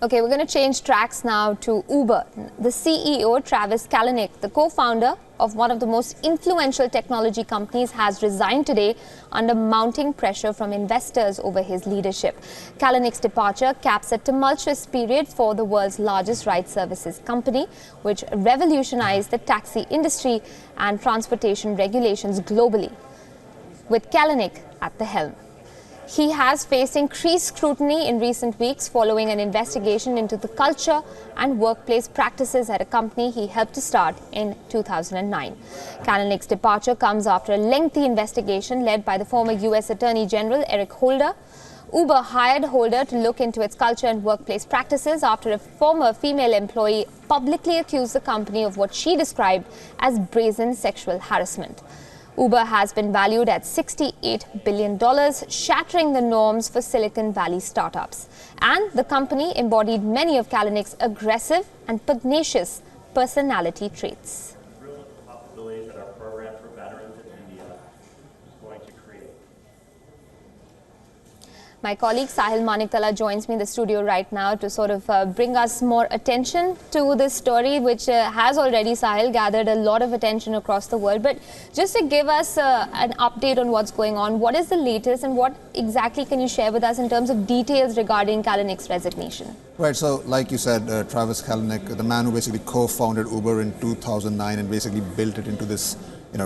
Okay, we're going to change tracks now to Uber. The CEO, Travis Kalanick, the co-founder of one of the most influential technology companies, has resigned today under mounting pressure from investors over his leadership. Kalanick's departure caps a tumultuous period for the world's largest ride services company, which revolutionized the taxi industry and transportation regulations globally, with Kalanick at the helm. He has faced increased scrutiny in recent weeks following an investigation into the culture and workplace practices at a company he helped to start in 2009. Kalanick's departure comes after a lengthy investigation led by the former U.S. Attorney General Eric Holder. Uber hired Holder to look into its culture and workplace practices after a former female employee publicly accused the company of what she described as brazen sexual harassment. Uber has been valued at $68 billion, shattering the norms for Silicon Valley startups. And the company embodied many of Kalanick's aggressive and pugnacious personality traits. Possibilities that our program for veterans in India is going to create. My colleague Sahil Maniktala joins me in the studio right now to sort of bring us more attention to this story, which has already, Sahil, gathered a lot of attention across the world. But just to give us an update on what's going on, what is the latest and what exactly can you share with us in terms of details regarding Kalanick's resignation? Right, so like you said, Travis Kalanick, the man who basically co-founded Uber in 2009 and basically built it into this,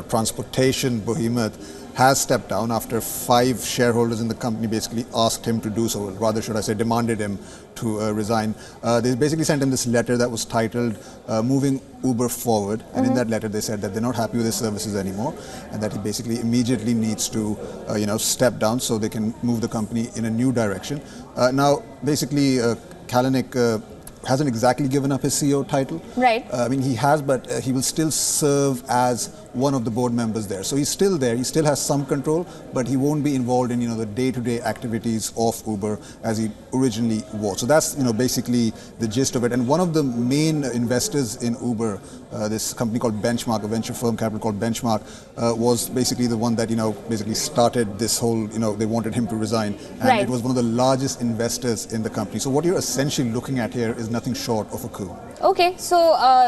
transportation behemoth, has stepped down after 5 shareholders in the company basically asked him to do so, rather should I say demanded him to resign. They basically sent him this letter that was titled Moving Uber Forward, and in that letter they said that they're not happy with his services anymore and that he basically immediately needs to step down so they can move the company in a new direction. Now basically Kalanick hasn't exactly given up his CEO title. Right. I mean, he has, but he will still serve as one of the board members there. So he's still there. He still has some control, but he won't be involved in, the day-to-day activities of Uber as he originally was. So that's, basically the gist of it. And one of the main investors in Uber, this company called Benchmark, a venture firm capital called Benchmark, was basically the one that, basically started this whole, they wanted him to resign. And right. It was one of the largest investors in the company. So what you're essentially looking at here is nothing short of a coup. Okay, so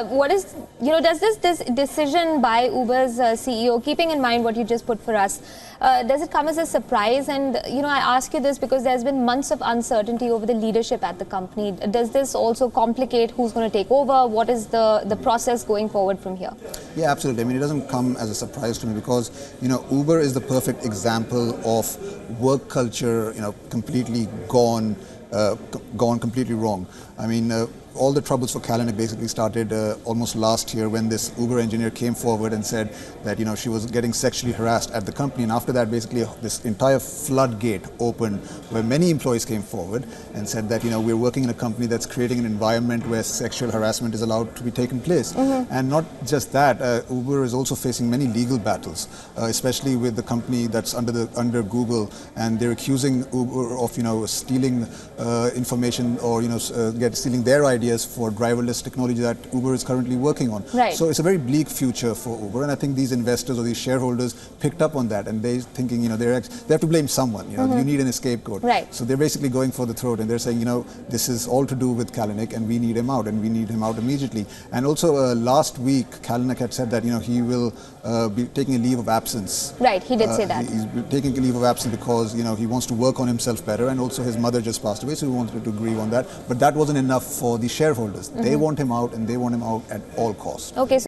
what is, does this decision by Uber's CEO, keeping in mind what you just put for us, does it come as a surprise? And, I ask you this because there's been months of uncertainty over the leadership at the company. Does this also complicate who's going to take over? What is the process going forward from here? Yeah, absolutely. I mean, it doesn't come as a surprise to me because, Uber is the perfect example of work culture, completely gone completely wrong. I mean, all the troubles for Kalanick basically started almost last year when this Uber engineer came forward and said that, she was getting sexually harassed at the company. And after that, basically, this entire floodgate opened where many employees came forward and said that, we're working in a company that's creating an environment where sexual harassment is allowed to be taken place. And not just that, Uber is also facing many legal battles, especially with the company that's under Google, and they're accusing Uber of, stealing information or, stealing their ideas for driverless technology that Uber is currently working on. Right. So it's a very bleak future for Uber, and I think these investors or these shareholders picked up on that, and they're thinking, they have to blame someone. You need an scapegoat. Right. So they're basically going for the throat, and they're saying, this is all to do with Kalanick, and we need him out, and we need him out immediately. And also last week, Kalanick had said that he will be taking a leave of absence. Right. He did say that. He's taking a leave of absence because he wants to work on himself better, and also his mother just passed away, so he wanted to grieve on that. But that wasn't enough for the shareholders. They want him out, and they want him out at all costs. Okay.